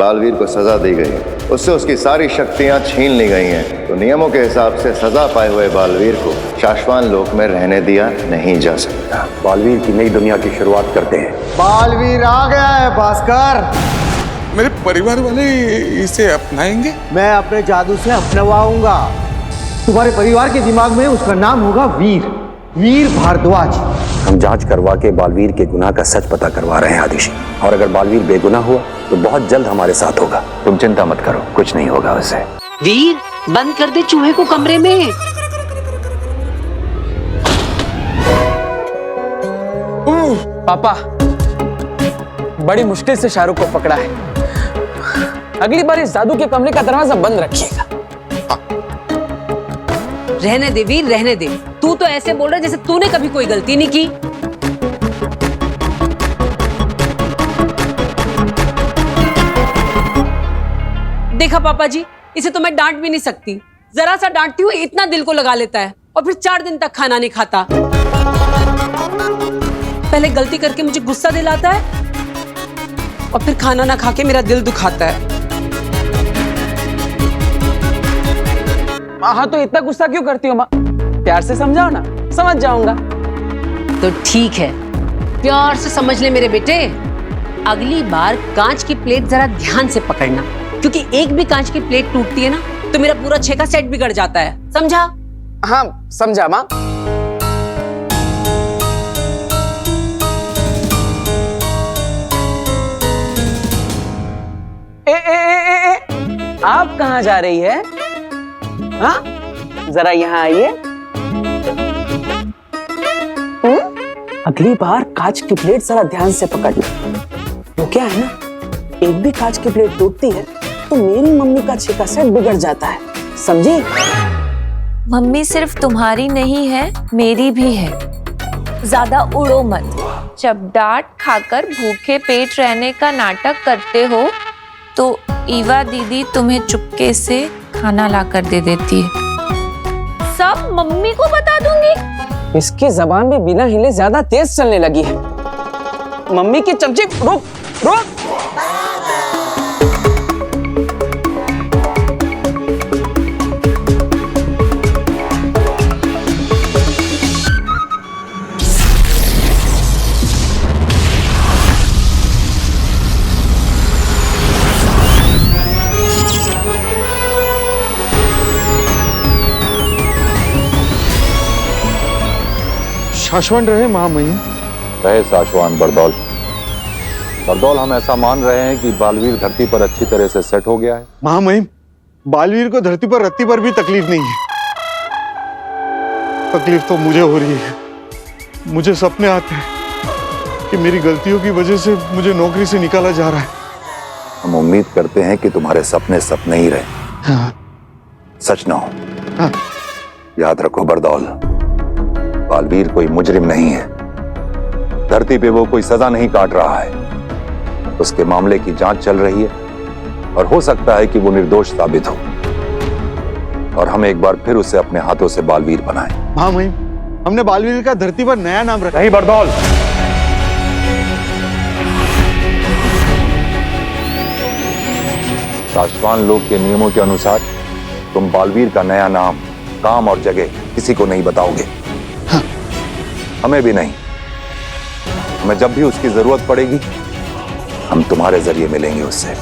बालवीर को सजा दी गई है, उससे उसकी सारी शक्तियां छीन ली गई हैं, तो नियमों के हिसाब से सजा पाए हुए बालवीर को शाश्वान लोक में रहने दिया नहीं जा सकता। बालवीर की नई दुनिया की शुरुआत करते हैं। बालवीर आ गया है भास्कर। मेरे परिवार वाले इसे अपनाएंगे? मैं अपने जादू से अपनवाऊंगा। तुम्हारे परिवार के दिमाग में उसका नाम होगा वीर, वीर भारद्वाज। हम जांच करवा के बालवीर के गुनाह का सच पता करवा रहे हैं आदिशी, और अगर बालवीर बेगुनाह हुआ तो बहुत जल्द हमारे साथ होगा। तुम चिंता मत करो, कुछ नहीं होगा उसे। वीर, बंद कर दे चूहे को कमरे में। पापा, बड़ी मुश्किल से शाहरुख को पकड़ा है। अगली बार इस जादू के कमरे का दरवाजा बंद रखिएगा। रहने दे वीर, रहने दे। तू तो ऐसे बोल रहा है जैसे तूने कभी कोई गलती नहीं की। देखा पापा जी, इसे तो मैं डांट भी नहीं सकती। जरा सा डांटती हूँ इतना दिल को लगा लेता है, और फिर 4 दिन तक खाना नहीं खाता। पहले गलती करके मुझे गुस्सा दिलाता है, और फिर खाना ना खा के मेरा दिल दुखाता है। हाँ तो इतना गुस्सा क्यों करती हो माँ? प्यार से समझाओ ना, समझ जाऊंगा। तो ठीक है, प्यार से समझ ले मेरे बेटे। अगली बार कांच की प्लेट जरा ध्यान से पकड़ना, क्योंकि एक भी कांच की प्लेट टूटती है ना तो मेरा पूरा 6 का सेट बिगड़ जाता है। समझा? हाँ समझा माँ। आप कहाँ जा रही है? हाँ, जरा यहाँ आइए। अगली बार कांच की प्लेट जरा ध्यान से पकड़ना। वो क्या है ना, एक भी कांच की प्लेट टूटती है तो मेरी मम्मी का 6 का सेट बिगड़ जाता है, समझी? मम्मी सिर्फ तुम्हारी नहीं है, मेरी भी है। ज्यादा उड़ो मत। जब डांट खाकर भूखे पेट रहने का नाटक करते हो तो ईवा दीदी तुम्हें चुपके से खाना ला कर दे देती है। सब मम्मी को बता दूंगी। इसकी जबान भी बिना हिले ज्यादा तेज चलने लगी है। मम्मी की चमची, रुक रुक। शाश्वत रहे महामहिम। रहे शाश्वत बरदौल। बरदौल, हम ऐसा मान रहे हैं कि बालवीर धरती पर अच्छी तरह से सेट हो गया है। महामहिम, बालवीर को धरती पर रत्ती पर भी तकलीफ नहीं है। तकलीफ तो मुझे हो रही है। मुझे सपने आते हैं कि मेरी गलतियों की वजह से मुझे नौकरी से निकाला जा रहा है। हम उम्मीद करते हैं कि तुम्हारे सपने सपने ही रहे, हाँ। सच ना हो। हाँ। याद रखो बरदौल, बालवीर कोई मुजरिम नहीं है। धरती पे वो कोई सजा नहीं काट रहा है। उसके मामले की जांच चल रही है और हो सकता है कि वो निर्दोष साबित हो, और हम एक बार फिर उसे अपने हाथों से बालवीर बनाएं। महामहिम, हमने बालवीर का धरती पर नया नाम रखा। नहीं बरदौल, शाश्वत लोक के नियमों के अनुसार तुम बालवीर का नया नाम, काम और जगह किसी को नहीं बताओगे। हाँ। हमें भी नहीं। हमें जब भी उसकी जरूरत पड़ेगी हम तुम्हारे जरिए मिलेंगे उससे।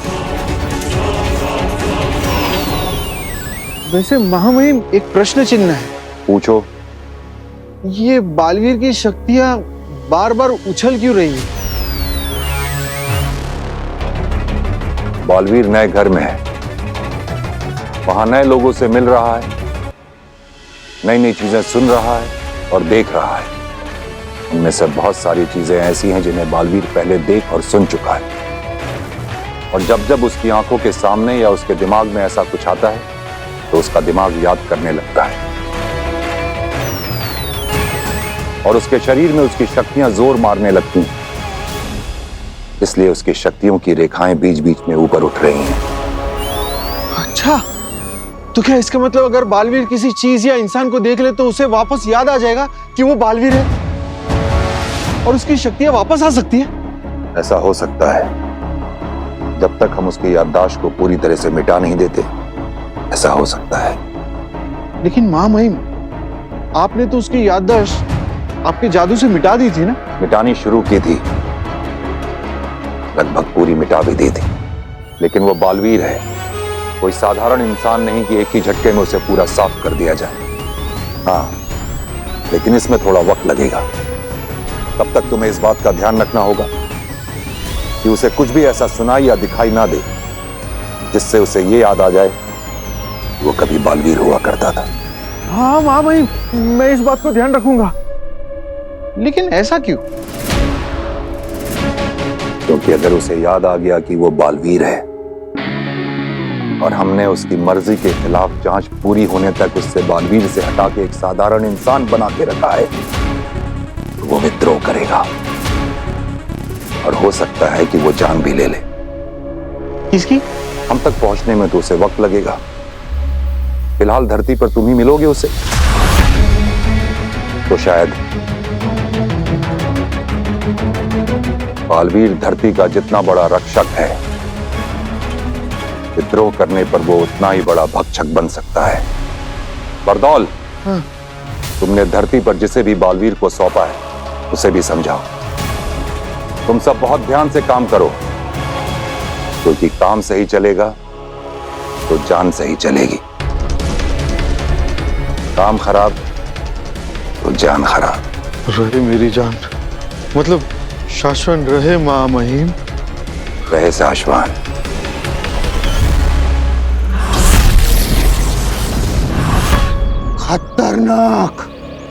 वैसे महामहिम, एक प्रश्न चिन्ह है। पूछो। ये बालवीर की शक्तियां बार बार उछल क्यों रही है? बालवीर नए घर में है, वहां नए लोगों से मिल रहा है, नई नई चीजें सुन रहा है और देख रहा है। उनमें से बहुत सारी चीजें ऐसी हैं जिन्हें बालवीर पहले देख और सुन चुका है, और जब जब उसकी आंखों के सामने या उसके दिमाग में ऐसा कुछ आता है तो उसका दिमाग याद करने लगता है, और उसके शरीर में उसकी शक्तियां जोर मारने लगती हैं। इसलिए उसकी शक्तियों की रेखाएं बीच बीच में ऊपर उठ रही हैं। अच्छा, तो क्या इसका मतलब अगर बालवीर किसी चीज या इंसान को देख ले तो उसे वापस याद आ जाएगा कि वो बालवीर है और उसकी शक्तियां वापस आ सकती है? ऐसा हो सकता है, जब तक हम उसकी याददाश्त को पूरी तरह से मिटा नहीं देते ऐसा हो सकता है। लेकिन महामहिम, आपने तो उसकी याददाश्त आपके जादू से मिटा दी थी ना? मिटानी शुरू की थी, लगभग पूरी मिटा भी दी थी, लेकिन वो बालवीर है, कोई साधारण इंसान नहीं कि एक ही झटके में उसे पूरा साफ कर दिया जाए। हाँ, लेकिन इसमें थोड़ा वक्त लगेगा। तब तक तुम्हें इस बात का ध्यान रखना होगा कि उसे कुछ भी ऐसा सुनाई या दिखाई ना दे जिससे उसे ये याद आ जाए वो कभी बालवीर हुआ करता था। हाँ महामहिम, मैं इस बात को ध्यान रखूंगा। लेकिन ऐसा क्यों? क्योंकि अगर उसे याद आ गया कि वो बालवीर है और हमने उसकी मर्जी के खिलाफ जांच पूरी होने तक उससे बालवीर से हटा के एक साधारण इंसान बना के रखा है, तो वो विद्रोह करेगा और हो सकता है कि वो जान भी ले ले। किसकी? हम तक पहुंचने में तो उसे वक्त लगेगा। फिलहाल धरती पर तुम ही मिलोगे उसे, तो शायद बालवीर धरती का जितना बड़ा रक्षक है, विद्रोह करने पर वो उतना ही बड़ा भक्षक बन सकता है। बरदौल, तुमने धरती पर जिसे भी बालवीर को सौंपा है उसे भी समझाओ। तुम सब बहुत ध्यान से काम करो, क्योंकि काम सही चलेगा तो जान सही चलेगी। काम खराब तो जान खराब। रहे मेरी जान, मतलब शाश्वन रहे महामहिम। रहे शाश्वन। खतरनाक,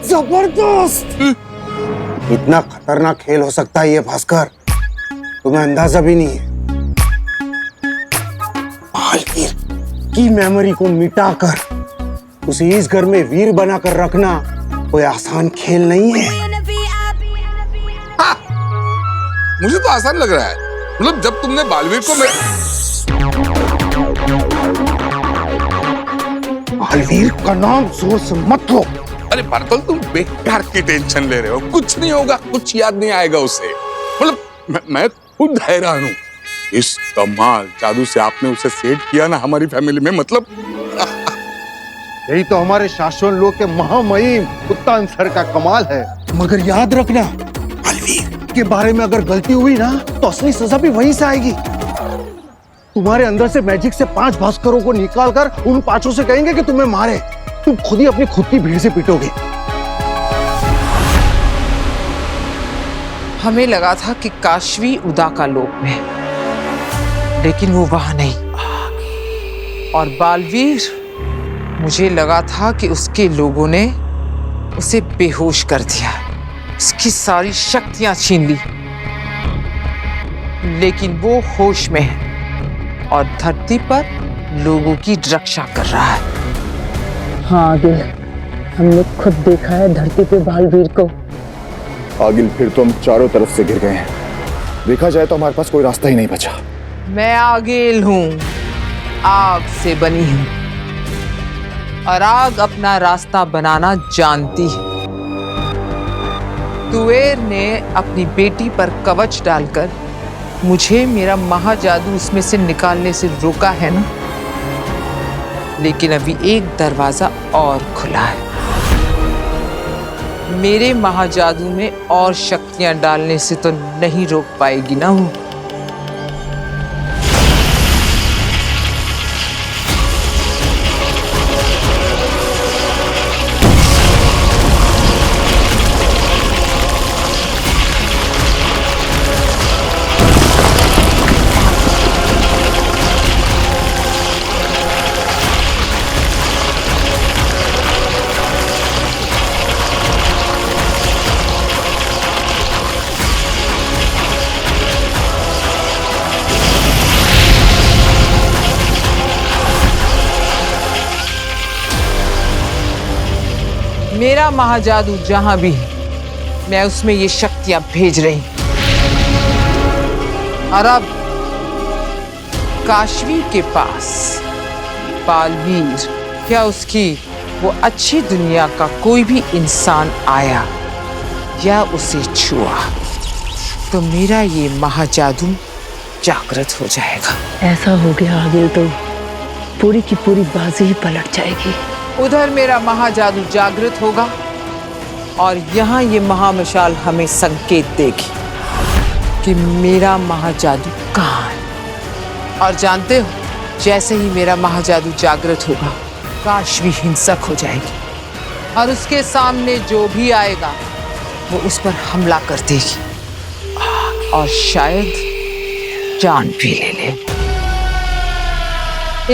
जबरदस्त। इतना खतरनाक खेल हो सकता है ये भास्कर, तुम्हें अंदाजा भी नहीं है। बालवीर की मेमोरी को मिटाकर उसे इस घर में वीर बनाकर रखना कोई आसान खेल नहीं है। हाँ, मुझे तो आसान लग रहा है। मतलब जब तुमने बालवीर को बालवीर का नाम जोर से मत लो। अरे बरतौल, तुम बेकार की टेंशन ले रहे हो। कुछ नहीं होगा, कुछ याद नहीं आएगा उसे। मतलब मैं खुद हैरान हूँ, इस कमाल जादू से आपने उसे सेट किया ना हमारी फैमिली में। मतलब यही तो हमारे शाश्वन लोक के महामहिम उत्तान सर का कमाल है। मगर याद रखना, बालवीर के बारे में अगर गलती हुई ना तो असली सजा भी वहीं से आएगी। तुम्हारे अंदर से मैजिक से 5 भास्करों को निकालकर उन 5 से कहेंगे कि तुम्हें मारे। तुम खुद ही अपनी खुद की भीड़ से पिटोगे। हमें लगा था कि काशवी उदा का लोक में, लेकिन वो वहां नहीं। और बालवीर, मुझे लगा था कि उसके लोगों ने उसे बेहोश कर दिया, उसकी सारी शक्तियां छीन ली, लेकिन वो होश में है और धरती पर लोगों की रक्षा कर रहा है। हाँ आगिल, हमने खुद देखा है धरती पे बालवीर को। आगिल, फिर तो हम चारों तरफ से घिर गए हैं। देखा जाए तो हमारे पास कोई रास्ता ही नहीं बचा। मैं आगिल हूँ, आग से बनी हूँ, और आग अपना रास्ता बनाना जानती है। तुवेर ने अपनी बेटी पर कवच डालकर मुझे मेरा महाजादू उसमें से निकालने से रोका है ना, लेकिन अभी एक दरवाजा और खुला है। मेरे महाजादू में और शक्तियां डालने से तो नहीं रोक पाएगी ना वो। मेरा महाजादू जहां भी है, मैं उसमें ये शक्तियां भेज रही हूं। और अब काशवी के पास बालवीर, क्या उसकी वो अच्छी दुनिया का कोई भी इंसान आया या उसे छुआ, तो मेरा ये महाजादू जागृत हो जाएगा। ऐसा हो गया आगे तो पूरी की पूरी बाजी ही पलट जाएगी। उधर मेरा महाजादू जागृत होगा और यहाँ ये महामशाल हमें संकेत देगी कि मेरा महाजादू कहाँ है। और जानते हो, जैसे ही मेरा महाजादू जागृत होगा, काशवी हिंसक हो जाएगी और उसके सामने जो भी आएगा वो उस पर हमला कर देगी और शायद जान भी ले ले।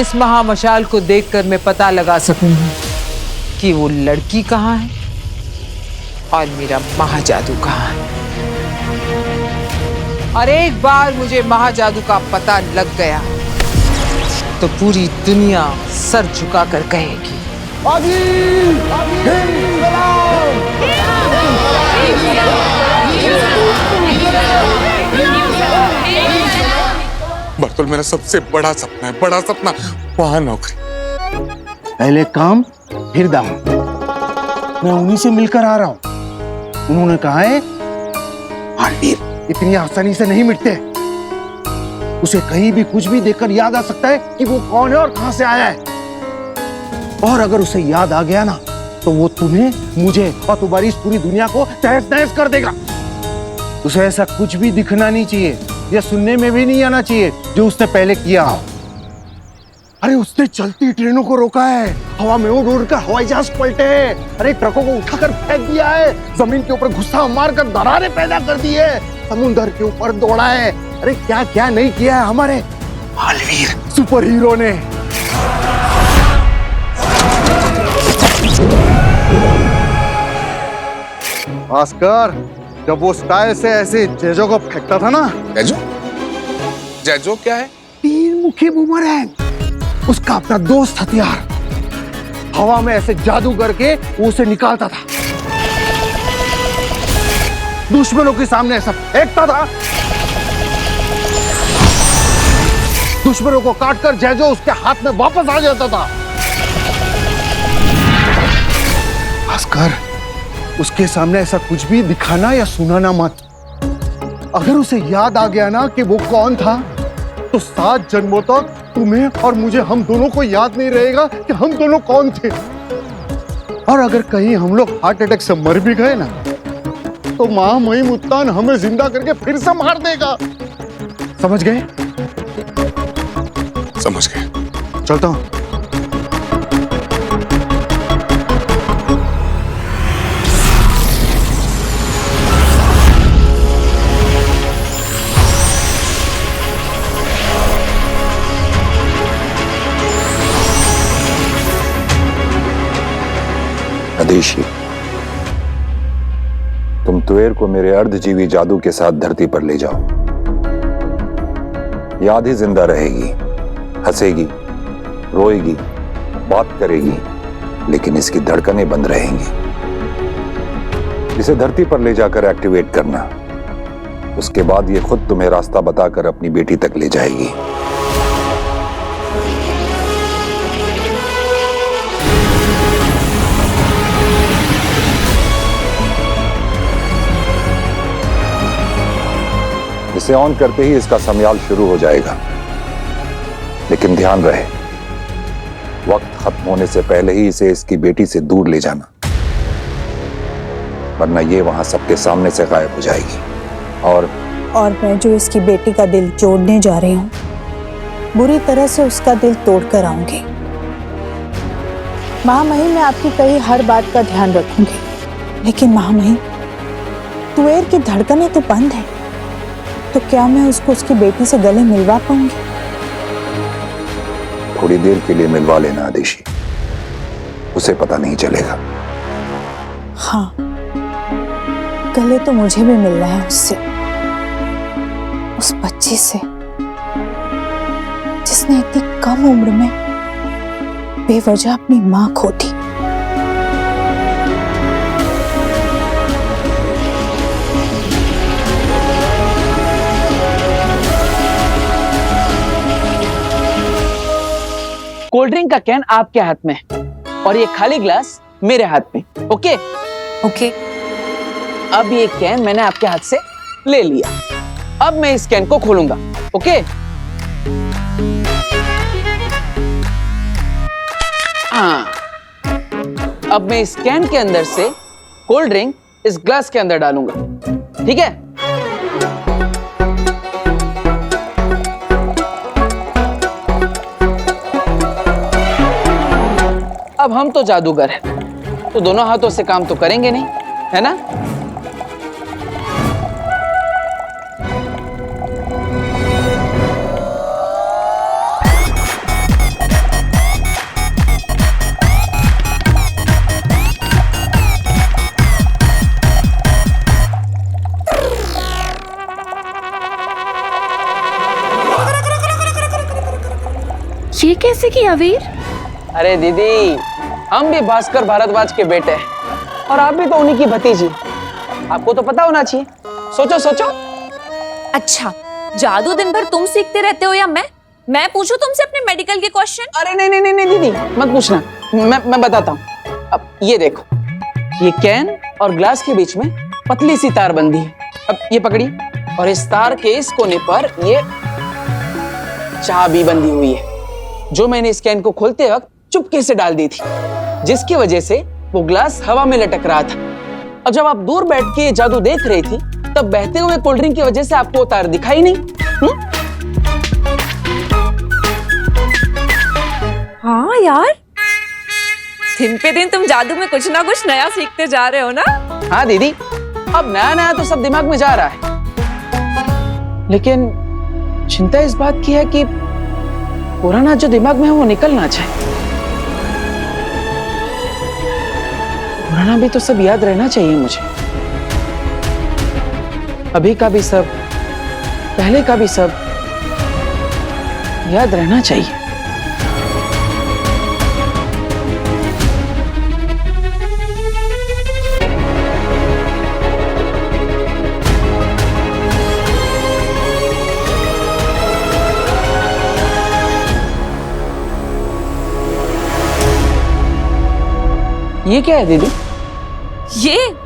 इस महामशाल को देखकर मैं पता लगा सकूंगी कि वो लड़की कहाँ है और मेरा महाजादू कहाँ है। और एक बार मुझे महाजादू का पता लग गया तो पूरी दुनिया सर झुकाकर कहेगी, बर्तुल मेरा सबसे बड़ा सपना है, बड़ा सपना, वहां नौकरी। पहले काम फिर दाम। मैं उन्हीं से मिलकर आ रहा हूं। उन्होंने कहा है बालवीर इतनी आसानी से नहीं मिटते। उसे कहीं भी कुछ भी देखकर याद आ सकता है कि वो कौन है और कहां से आया है। और अगर उसे याद आ गया ना तो वो तुम्हें, मुझे और तुम्हारी इस पूरी दुनिया को तहस नहस कर देगा। उसे ऐसा कुछ भी दिखना नहीं चाहिए या सुनने में भी नहीं आना चाहिए जो उसने पहले किया। अरे उसने चलती ट्रेनों को रोका है, हवा में उड़ उड़ कर हवाई जहाज पलटे हैं, अरे ट्रकों को उठाकर फेंक दिया है, जमीन के ऊपर गुस्सा मारकर दरारें पैदा कर दी है, समुद्र के ऊपर दौड़ा है। अरे क्या क्या नहीं किया है हमारे बालवीर सुपर हीरो ने। भास्कर, जब वो स्टाइल से ऐसे जेजो को फेंकता था ना। जेजो? जेजो क्या है? 3 मुखी बूमरैंग, उसका अपना दोस्त हथियार। हवा में ऐसे जादू करके वो उसे निकालता था, दुश्मनों के सामने ऐसा फेंकता था, दुश्मनों को काटकर जेजो उसके हाथ में वापस आ जाता था। भास्कर, उसके सामने ऐसा कुछ भी दिखाना या सुनाना मत। अगर उसे याद आ गया ना कि वो कौन था तो 7 जन्मों तक तुम्हें और मुझे, हम दोनों को याद नहीं रहेगा कि हम दोनों कौन थे। और अगर कहीं हम लोग हार्ट अटैक से मर भी गए ना तो महामहिम मुत्तान हमें जिंदा करके फिर से मार देगा। समझ गए? समझ गए। चलता हूं। आदेशी, तुम तुएर को मेरे अर्धजीवी जादू के साथ धरती पर ले जाओ। याद ही जिंदा रहेगी, हंसेगी, रोएगी, बात करेगी, लेकिन इसकी धड़कनें बंद रहेंगी। इसे धरती पर ले जाकर एक्टिवेट करना। उसके बाद ये खुद तुम्हें रास्ता बताकर अपनी बेटी तक ले जाएगी। इसे ऑन करते ही इसका समयाल शुरू हो जाएगा, लेकिन ध्यान रहे, वक्त खत्म होने से पहले ही इसे इसकी बेटी से दूर ले जाना, वरना ये वहां सबके सामने से गायब हो जाएगी। और मैं जो इसकी बेटी का दिल जोड़ने जा रही हूँ, बुरी तरह से उसका दिल तोड़ कर आऊंगी। महामहिम, मैं आपकी कही हर बात का ध्यान रखूंगी, लेकिन महामहिम, तुएर की धड़कनें तो बंद है, तो क्या मैं उसको उसकी बेटी से गले मिलवा पाऊंगी? थोड़ी देर के लिए मिलवा लेना आदेशी, उसे पता नहीं चलेगा। हाँ, गले तो मुझे भी मिलना है उससे, उस बच्ची से जिसने इतनी कम उम्र में बेवजह अपनी मां खो दी। कोल्ड ड्रिंक का कैन आपके हाथ में और ये खाली ग्लास मेरे हाथ में। ओके? ओके। अब ये कैन मैंने आपके हाथ से ले लिया। अब मैं इस कैन को खोलूंगा। ओके? हाँ, अब मैं इस कैन के अंदर से कोल्ड ड्रिंक इस ग्लास के अंदर डालूंगा, ठीक है? अब हम तो जादूगर हैं, तो दोनों हाथों से काम तो करेंगे नहीं, है ना? ये कैसे किया वीर? अरे दीदी, हम भी भास्कर भारद्वाज के बेटे हैं और आप भी तो उन्हीं की भतीजी। आपको तो पता होना चाहिए। सोचो सोचो। अच्छा, जादू दिन भर तुम सीखते रहते हो या मैं पूछूं तुमसे अपने मेडिकल के क्वेश्चन? अरे नहीं नहीं नहीं दीदी, मत पूछना, मैं बताता हूँ। अब ये देखो, ये कैन और ग्लास के बीच में पतली सी तार बंधी है। अब ये पकड़िए, और इस तार के इस कोने पर ये चाबी बंधी हुई है, जो मैंने इस कैन को खोलते वक्त चुपके से डाल दी थी, जिसकी वजह से वो ग्लास हवा में लटक रहा था। अब जब आप दूर बैठ के जादू देख रही थी, तब बहते हुए कोल्ड ड्रिंक की वजह से आपको तार दिखाई नहीं। हाँ यार, दिन पे दिन तुम जादू में कुछ ना कुछ नया सीखते जा रहे हो ना? हाँ दीदी, अब नया नया तो सब दिमाग में जा रहा है, लेकिन चिंता इस बात की है कि पुराना जो दिमाग में है वो निकलना चाहिए। पुराना भी तो सब याद रहना चाहिए मुझे। अभी का भी सब, पहले का भी सब याद रहना चाहिए। ये क्या है दीदी?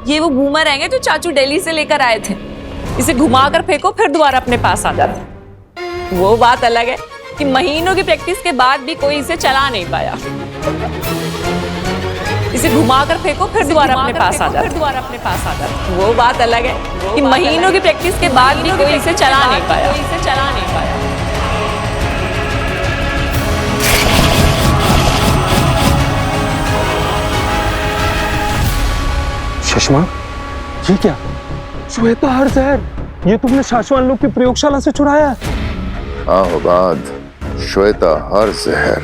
ये वो बूमरैंग है जो चाचू दिल्ली से लेकर आए थे। इसे घुमाकर फेंको, फिर दोबारा अपने पास आ जाता है। वो बात अलग है कि महीनों की प्रैक्टिस के बाद भी कोई इसे चला नहीं पाया। इसे घुमाकर फेंको, फिर दोबारा अपने पास आ जाता है। वो बात अलग है कि महीनों की प्रैक्टिस के बाद भी कोई इसे चला नहीं पाया। सुषमा, ये क्या? श्वेता हर जहर, ये तुमने शाश्वान लोग की प्रयोगशाला से चुराया है? आहोबाद, श्वेता हर जहर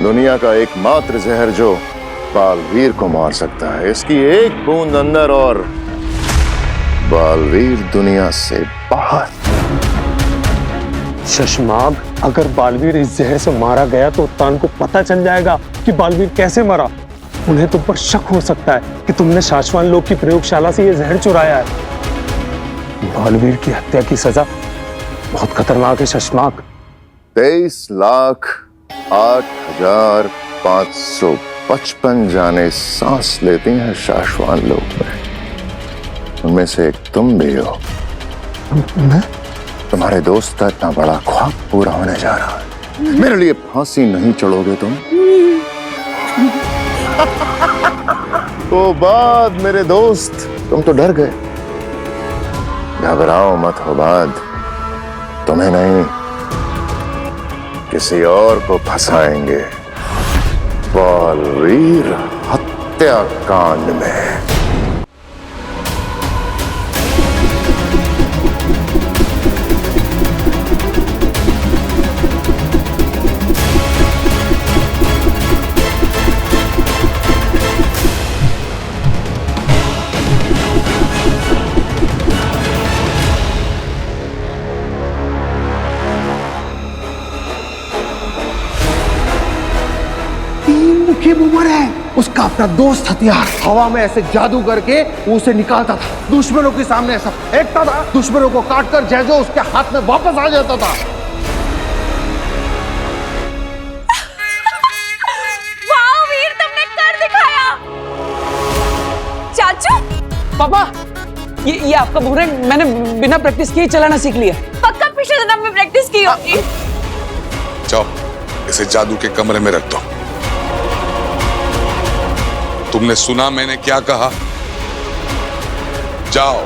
दुनिया का एकमात्र जहर जो बालवीर को मार सकता है। इसकी एक बूंद अंदर और बालवीर दुनिया से बाहर। शशमाग, अगर बालवीर इस जहर से मारा गया तो तान को पता चल जाएगा कि बालवीर कैसे मरा। उन्हें तुम पर शक हो सकता है कि तुमने शाश्वान लोग की प्रयोगशाला से यह जहर चुराया है। बालवीर की हत्या की सजा बहुत खतरनाक है शशमाग। 23,08,555 जाने सांस लेती हैं शाश्वान लोग में। उनमें से एक तुम भी हो। तुम्हारे दोस्त का इतना बड़ा ख्वाब पूरा होने जा रहा है। मेरे लिए फांसी नहीं चढ़ोगे तुम? वो बात मेरे दोस्त, तुम तो डर गए। घबराओ मत होबाद, तुम्हें नहीं किसी और को फंसाएंगे बालवीर हत्याकांड में। बूमर है उसका अपना दोस्त हथियार। हवा में ऐसे जादू करके वो उसे निकालता था, दुश्मनों के सामने ऐसा फेंकता था, दुश्मनों को काटकर जैसे उसके हाथ में वापस आ जाता था। वाह वीर, तुमने कर दिखाया। चाचू, पापा, ये आपका बूमरैंग मैंने बिना प्रैक्टिस किए चलाना सीख लिया। पक्का पिछले जन्म में प्रैक्टिस की होगी। जाओ इसे जादू के कमरे में रख दो। तुमने सुना मैंने क्या कहा? जाओ।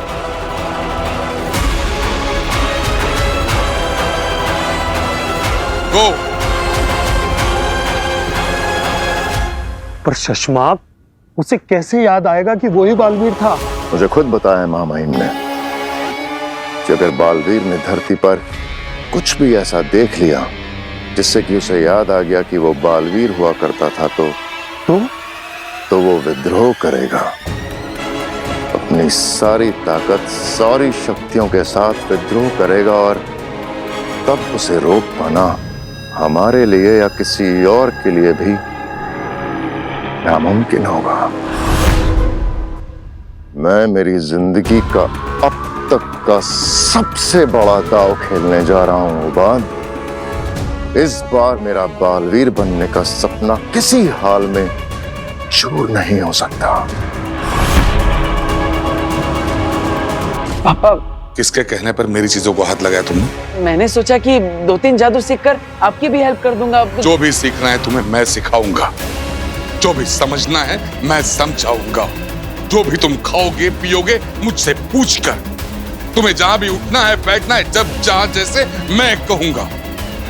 गो। पर शशमाक, उसे कैसे याद आएगा कि वही बालवीर था? मुझे खुद बताया मां महिम ने कि अगर बालवीर ने धरती पर कुछ भी ऐसा देख लिया जिससे कि उसे याद आ गया कि वो बालवीर हुआ करता था तो वो विद्रोह करेगा। अपनी सारी ताकत, सारी शक्तियों के साथ विद्रोह करेगा और तब उसे रोक पाना हमारे लिए या किसी और के लिए भी नामुमकिन होगा। मैं मेरी जिंदगी का अब तक का सबसे बड़ा दांव खेलने जा रहा हूं उबाद। इस बार मेरा बालवीर बनने का सपना किसी हाल में चूर नहीं हो सकता। पापा, किसके कहने पर मेरी चीजों को हाथ लगाया तुमने? मैंने सोचा कि 2-3 जादू सीखकर आपकी भी हेल्प कर दूंगा। जो भी सीखना है तुम्हें मैं सिखाऊंगा, जो भी समझना है मैं समझाऊंगा। जो भी तुम खाओगे पियोगे मुझसे पूछकर। तुम्हें जहां भी उठना है बैठना है, जब जहां जैसे मैं कहूंगा।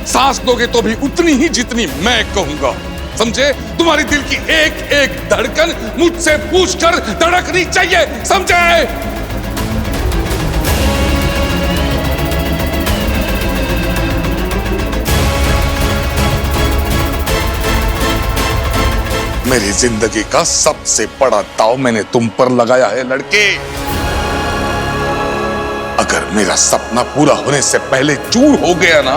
सांस लोगे तो भी उतनी ही जितनी मैं कहूंगा, समझे? तुम्हारी दिल की एक एक धड़कन मुझसे पूछकर धड़कनी चाहिए, समझे? मेरी जिंदगी का सबसे बड़ा दांव मैंने तुम पर लगाया है लड़के। अगर मेरा सपना पूरा होने से पहले चूर हो गया ना